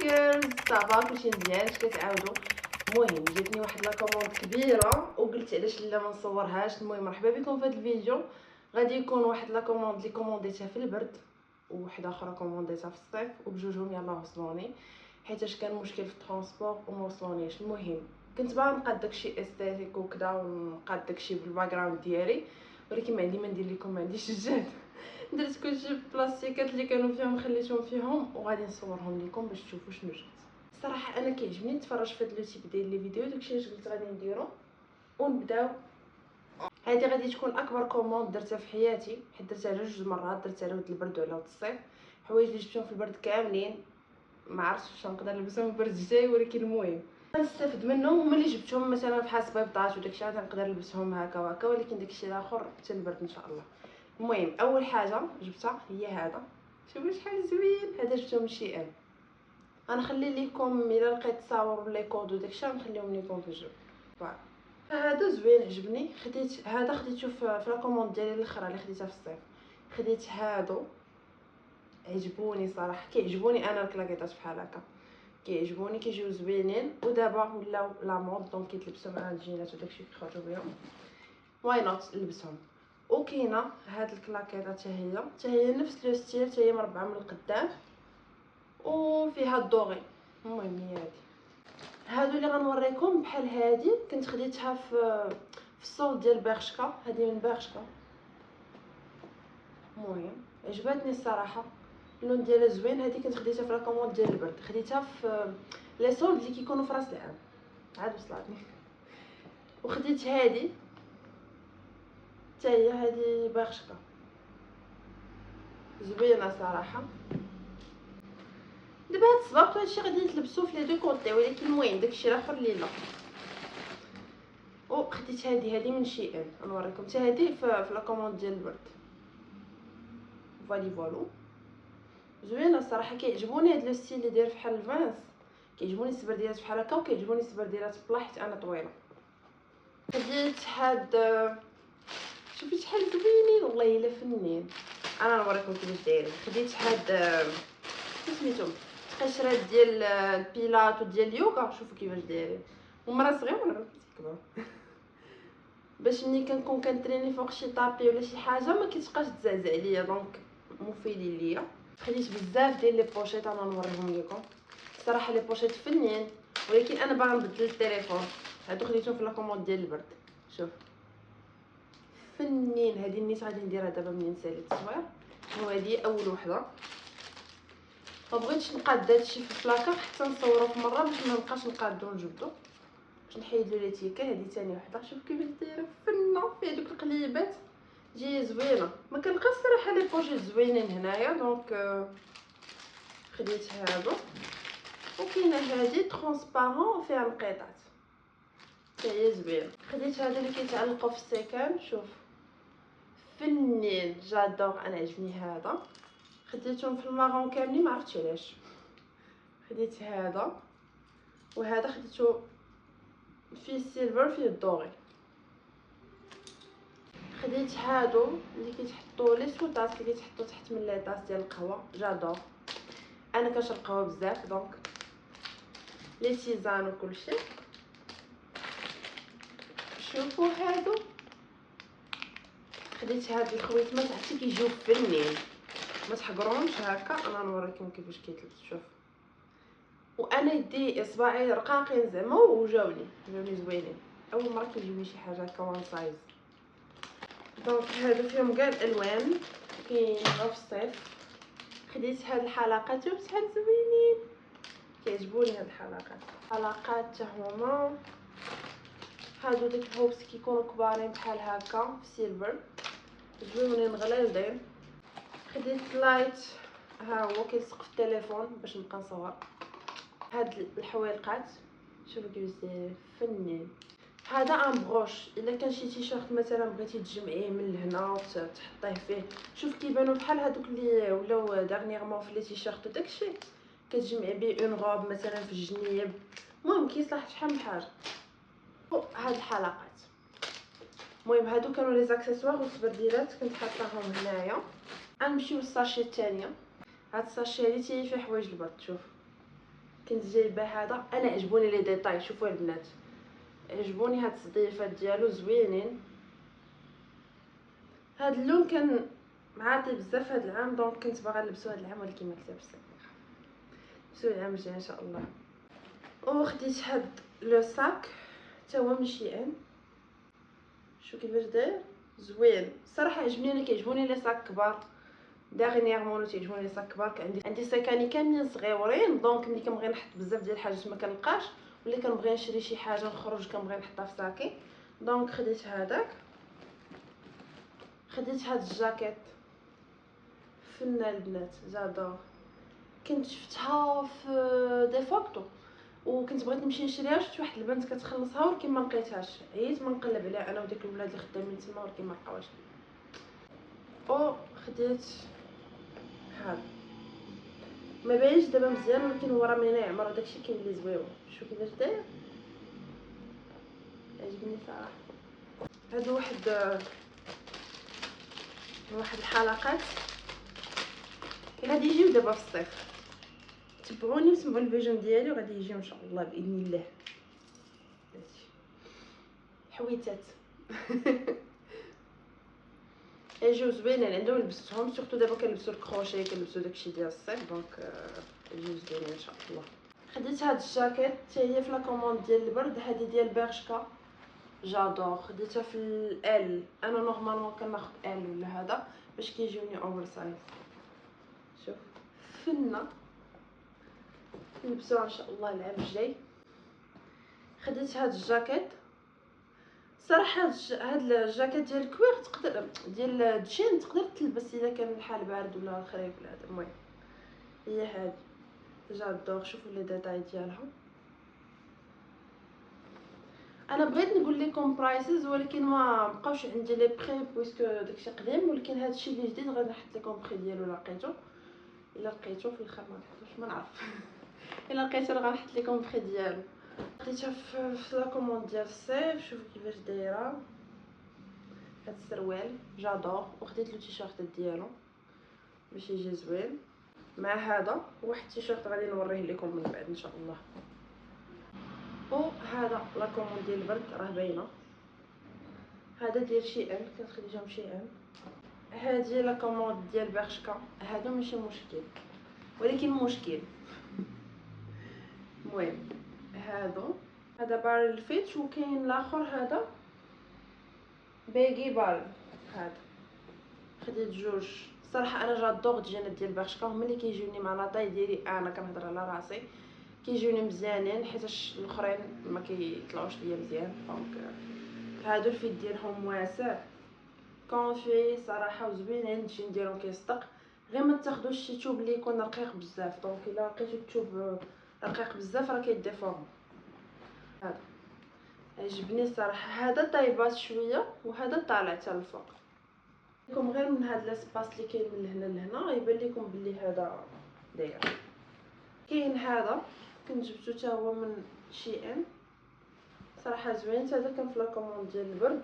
جيرلز صافا كلشي مزيان اش كتعاودوا. المهم جاتني واحد لا كوموند كبيره وقلت علاش لا ما نصورهاش. المهم مرحبا بكم في هذا الفيديو. غادي يكون واحد لا كوموند اللي كومونديتها في البرد وواحده اخرى كومونديتها في الصيف وبجوجهم يلاه وصلوني حيتاش كان مشكل في الترونسبور وما وصلونيش. المهم كنت باغا نقاد داكشي استاتيك وكذا ونقاد داكشي بالباك جراوند ديالي ولكن ما عندي ما ندير لكم، ما عنديش الجهد. درت كلشي بالبلاستيكات اللي كانوا فيهم خليتهم فيهم وغادي نصورهم لكم باش تشوفوا شنو جات. الصراحه انا كيعجبني نتفرج في هاد لو تيب ديال لي فيديو، داكشي علاش قلت غادي نديرو ونبداو. هذه غادي تكون اكبر كوموند درتها في حياتي حيت درتها على جوج مرات، درتها على ود البرد وعلى ود الصيف. حوايج اللي جبتهم في البرد كاملين ما عرفتش واش نقدر نلبسهم البرد الجاي، ولكن المهم غنستافد منهم. هما اللي جبتهم مثلا بحال صبيبطات وداكشي غادي نقدر نلبسهم هكا وهكا، ولكن داكشي الاخر حتى البرد ان شاء الله. المهم اول حاجه جبتها هي هذا، شوفوا شحال زوين. هذا جبته من شي ان. غنخلي لكم الا لقيت تصاور لي كود وداكشي غنخليهم لكم في الجو. هذا زوين عجبني. خديت هذا خديته في لا كوموند ديالي الاخرى اللي خديتها في الصيف. خديت هادو عجبوني صراحه، كيعجبوني انا الكلاكيطات بحال هكا، كيعجبوني كيجيو زوينين ودابا ولاو لا مود دونك كيتلبسوا مع الجينات وداكشي كيخرجوا بهم. واي نوت نلبسهم. وكاينه هاد الكلاكيطه حتى هي نفس لو ستيل، حتى هي مربعه من القدام وفيها الدوغي. المهم هي هادو اللي غنوريكم بحال هادي كنت خديتها في السول ديال بيرشكا. هادي من بيرشكا. المهم عجبتني الصراحه، اللون ديالها زوين. هادي كنت خديتها في لا كوموند ديال البرد، خديتها في لي سولد اللي كيكونوا في راس العام عاد وصلتني. وخديت هادي حتى هي، هادي بيرشكا زوينه صراحه. دابا هاد الصباط هادشي غادي نتلبسو في لي دو كوطي، ولكن المهم داكشي الاخر اللي لا. وخديت هادي من شي ان نوريكم حتى هادي في لا كوموند ديال البرد. فالو زوينه الصراحه، كيعجبوني هاد لو ستيل اللي داير بحال الفانس. كيعجبوني السبرديلات بحال هكا وكيعجبوني السبرديلات بلا حيت انا طويله. خديت هاد شوفي شحال زوينين والله الا فنين. انا نوريكم كيفاش دايرين. خديت هاد سميتهم قشرات ديال البيلات وديال اليوغا. شوفوا كيفاش دايرين، هما راه صغيور ولا كبار باش ملي كنكون كنتريني فوق شي طابي ولا شي حاجه ما كتبقاش تزعزع عليا، دونك مفيدين ليا. خديت بزاف ديال لي بوشيط انا نوريهم لكم. الصراحه لي بوشيط فنين، ولكن انا باغا نبدل التليفون. هادو خديتهم في لا كوموند ديال البرد. شوف فنين. هذه النيت غادي نديرها دابا منين ساليت التصوير. وهذه اول وحده. ما بغيتش نقاد هادشي في البلاكار حتى نصورو في مره باش ما نبقاش نقادو ونجبدو باش نحيد له ليتيكا. هذه ثاني وحده. شوف كيفاش دايره فنه فيها دوك القليبات جايه زوينه. ما كنلقاش صراحه لي بوشيط زوينين هنايا، دونك خديت هادو. وكاينه هذه ترونسبارون فيها نقيطات حتى هي زوينه. خديت هذا اللي كيتعلقوا في السيكان. شوف فنين جادور، انا عجبني هذا. خديتهم في المارون كاملين ما عرفتش علاش. خديت هذا وهذا خديته فيه السيلفر فيه الدوري. خديت هادو اللي كيتحطوا لي سوطات اللي كيتحطوا تحت من لي طاس ديال القهوه. جادور، انا كنشرب قهوه بزاف دونك لي تيزان وكلشي. شوفوا هادو. خديت هاد الخويتمات حتى كيجيو فنين، ما تحقروهمش هكا. انا نوريكم كيفاش كيتلبس. شوف وانا يدي اصبعي رقاقين زعما وجاوني زوينين. اول مره كيجيوني شي حاجه هكا وان سايز. دونك هادو فيهم كاع الالوان، كاين في الصيف. خديت هاد الحلقات شوف شحال زوينين، كيعجبوني هاد الحلقات حتى هما. هادو ديك الهوبس كيكونوا كبارين بحال هكا في سيلفر زوينين غليظين. خديت لايت ها هو كيلصق في التليفون باش نبقى نصور. هاد الحويلقات شوفوا كيفاش دايرين فنين. هذا ان بروش الا كان شي تيشيرت مثلا بغيتي تجمعيه من لهنا وتحطيه فيه. شوف كيبانوا بحال هذوك اللي ولاو دارنييرمون في لي تيشيرت وداكشي كتجمعي به اون روب مثلا في الجنيب. المهم كيصلح شحال من حاجه. هاد الحلقات المهم هادو كانوا لي زاكسيسوار والسبرديلات كنت حاطاهم هنايا. غنمشيو للساشي الثانيه. هاد الساشي هادي تي فيه حوايج البرد. شوف كنت جايبه هذا. انا عجبوني لي ديتاي، شوفوا البنات عجبوني هاد الصديفات ديالو زوينين. هاد اللون كان معاطي بزاف هاد العام، دونك كنت باغا نلبسو هاد العام، ولكن ما كتبش نلبسو العام الجاي ان شاء الله. وخديت هاد لو ساك حتى هو من شيئين، شو كيفاش داير زوين صراحه. عجبني، انا كيعجبوني لي ساك كبار داغنييرمون، تعجبوني لي ساك كبار. عندي ساكاني كاملين صغيورين، دونك ملي كنبغي نحط بزاف ديال الحاجات ما كنلقاش، ولا كنبغي نشري شي حاجه نخرج كنبغي نحطها في ساكي، دونك خديت هذاك. خديت هاد الجاكيت فنان البنات جادور، كنت شفتها في دي فوتو وكنت بغيت نمشي نشريها، شفت واحد البنت كتخلصها ولكن ما لقيتهاش، عييت ما نقلب عليها انا وديك الولاد اللي خدامين تما ولكن ما لقاوهاش. او خديت هذا، ما باينش دابا مزيان ولكن هو راه منين يعمر داكشي كيولي زويون. شوف كيفاش داير، عجبني صراحه. هادو واحد الحلقات غادي يجيو دابا في الصيف، تبعوني وسمعوا الفيجن ديالي وغادي يجيو ان شاء الله باذن الله. حويتات يجيو زوينين عندهم، لبستهم سورتو دابا كنلبسو الكروشي، كنلبسو داكشي ديال الصيف، دونك يجيو زوينين ان شاء الله. خديت هاد الجاكيت حتى هي في لا كوموند ديال البرد، هادي ديال برشكا جادور، خديتها في ال. انا نورمالمون كناخد ال ولا هذا باش كيجيوني اوفر سايز. شوف فنه نلبسوها ان شاء الله العام الجاي. خديت هاد الجاكيت صراحه، هاد الجاكيت ديال الكوير تقدر ديال الجين تقدر تلبس اذا كان الحال بارد ولا الخريف ولا هذا. المهم هي هادي جادور، شوفوا لي ديتاي ديالها. انا بغيت نقول لكم برايسز ولكن ما بقاوش عندي لي بري بويسكو داكشي قديم، ولكن هادشي اللي جديد غادي نحط لكم بري ديالو لقيتو. الا لقيتو في الاخر ما نحطوش، ما نعرف الا لقيتو راه غنحط لكم بري ديالو. خديتها في لا كوموند ديال الصيف. شوفوا كيفاش دايره هاد السروال جادور، وخديت لو تيشيرت ديالو باش يجي زوين مع هذا. واحد التيشيرت غادي نوريه لكم من بعد ان شاء الله. وهذا لا كوموند ديال البرد راه باينه، هذا ديال شي ان، كنت خديتهم شي ان. هذه لا كوموند ديال برشكا، هذا ماشي مشكل ولكن مشكل. المهم هذا بارل فيت، وكاين الاخر هذا باغي بارل. هذا خديت جوج صراحه. انا جادوغ الجينات ديال برشكا، هما اللي كيجيوني مع لاطاي ديالي، انا كنهضر على راسي كيجيوني مزيانين، حيتاش الاخرين ما كيطلعوش ليا مزيان. دونك هادو الفيت ديالهم واسع كونفي صراحه وزوينين، الجين ديالهم كيصدق. غير ما تاخذوش شي توب اللي يكون رقيق بزاف، دونك الا لقيتو التوب رقيق بزاف راه كيديفورم. هذا عجبني صراحه، هذا طايبات شويه وهذا طالع حتى الفوق. لكم غير من هذا لاسباس اللي كاين من هنا لهنا يبان لكم بلي هذا داير. كاين هذا كنت جبتو حتى هو من شي ان صراحه زوين، هذا كان في لا كوموند ديال البرد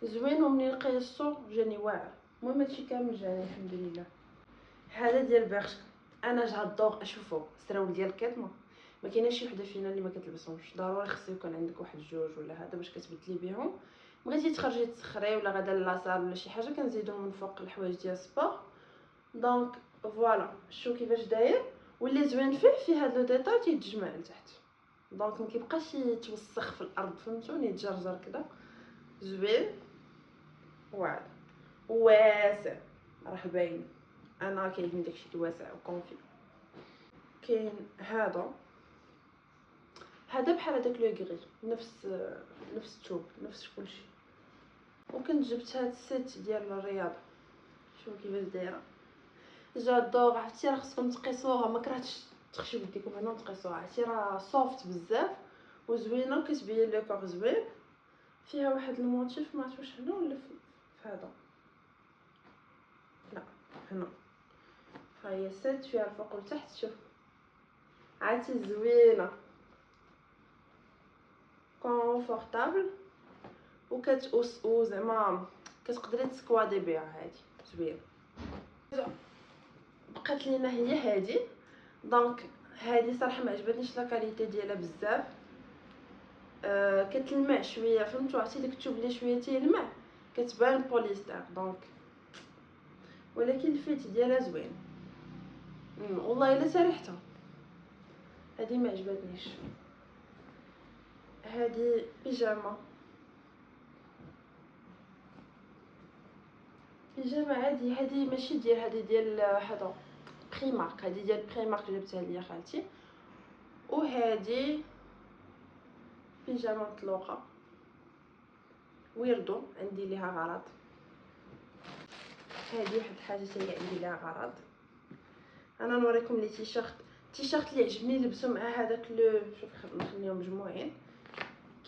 زوين، ومنين قيسو جاني واعر. المهم هادشي كامل جاني الحمد لله. هذا ديال برشكا، انا جادوغ. اشوفوا السراول ديال الكيطمه ما كايناش شي وحده فينا اللي ما كتلبسهمش، ضروري خصو يكون عندك واحد جوج ولا هذا باش كتبدلي بهم. بغيتي تخرجي تسخري ولا غدا لاصال ولا شي حاجه كنزيدو من فوق الحوايج ديال السبور. دونك فوالا شوف كيفاش داير، واللي زوين فيه هاد لو ديتاي تيتجمع لتحت، دونك ما كيبقاش يتوسخ في الارض، فهمتوني؟ يتجرجر كذا زوين واعر واسع، راه باين. انا كيعجبني داكشي الواسع وكونفي. كاين هذا بحال هذاك لو غري، نفس الثوب نفس كلشي. وكنت جبت هاد السيت ديال الرياضه، شوفوا كيفاش دايره جادوغ. عرفتي راه خصكم تقيسوها، ما كرهتش تخشيو بيديكم هنا وتقيسوها، عرفتي راه صوفت بزاف وزوينه وكتبين لو كور زوين. فيها واحد الموتيف ما عرفتش هنا ولا في هذا، لا هنا. ها هي سيت فيها الفوق والتحت، شوف عرفتي زوينه كونفورطابل وزعما كتقدري تسكوادي بها. هادي زوينه. بقات لينا هي هادي، دونك هذه صراحه ما عجبتنيش لا كاليتي ديالها بزاف. كتلمع شويه، فهمتوا؟ عرفتي داك الثوب اللي شويه تيلمع كتبان بوليستر دونك، ولكن الفيت ديالها زوين. والله الا سريحتها هذه ما عجبتنيش. هذه بيجامه، بيجامه عادي. هذه ماشي ديال هذه ديال هذا بريمارك، هذه ديال بريمارك جبتها ليا خالتي. وهذه بيجامه مطلوقه ويردو عندي ليها غرض. هذه واحد الحاجه اللي عندي ليها غرض. انا نوريكم لي تيشيرت اللي عجبني لبسو مع هذاك لو، شوف نخليهم مجموعين.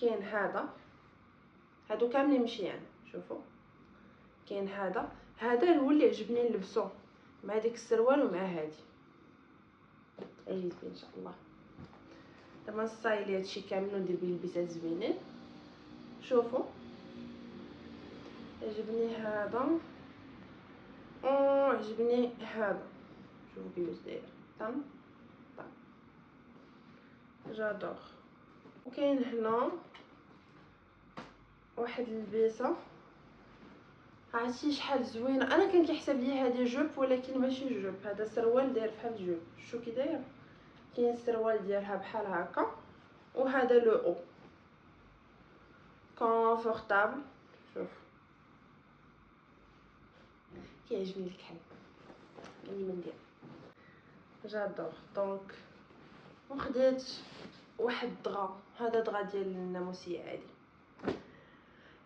كاين هادو كاملين مشيان، شوفوا كاين هذا هو اللي عجبني نلبسو مع ديك السروال ومع هادي. اجي ان شاء الله دابا نستايلي هادشي كامل وندير بيه لبسات زوينين. شوفوا عجبني هذا عجبني هذا، شوفوا كيفاش داير طن جادور. وكاين هنا واحد اللبسه، عرفتي شحال زوينه. انا كان كيحسب لي هذه جوب ولكن ماشي جوب، هذا سروال داير بحال جوب. شو كي داير، كاين السروال ديالها بحال هكا، وهذا لو او كونفورطابل. شوف كيعجبني الكحل اللي من ديال جادور. دونك وخديت واحد دغا، هذا دغا ديال الناموسيه عادي.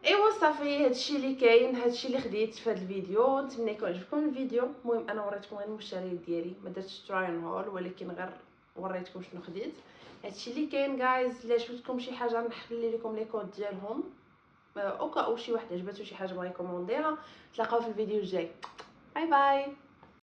ايوا صافي، هادشي اللي كاين، هادشي اللي خديت في هذا الفيديو. نتمنى يكون عجبكم الفيديو. المهم انا وريتكم غير المشتريات ديالي، ما درتش تراين هول، ولكن غير وريتكم شنو خديت. هادشي اللي كاين جايز. الا عجبتكم شي حاجه نخلي لكم لي كود ديالهم، اوكا او شي واحد عجباتو شي حاجه بغا يكومونديها. تلاقاو في الفيديو الجاي. باي باي.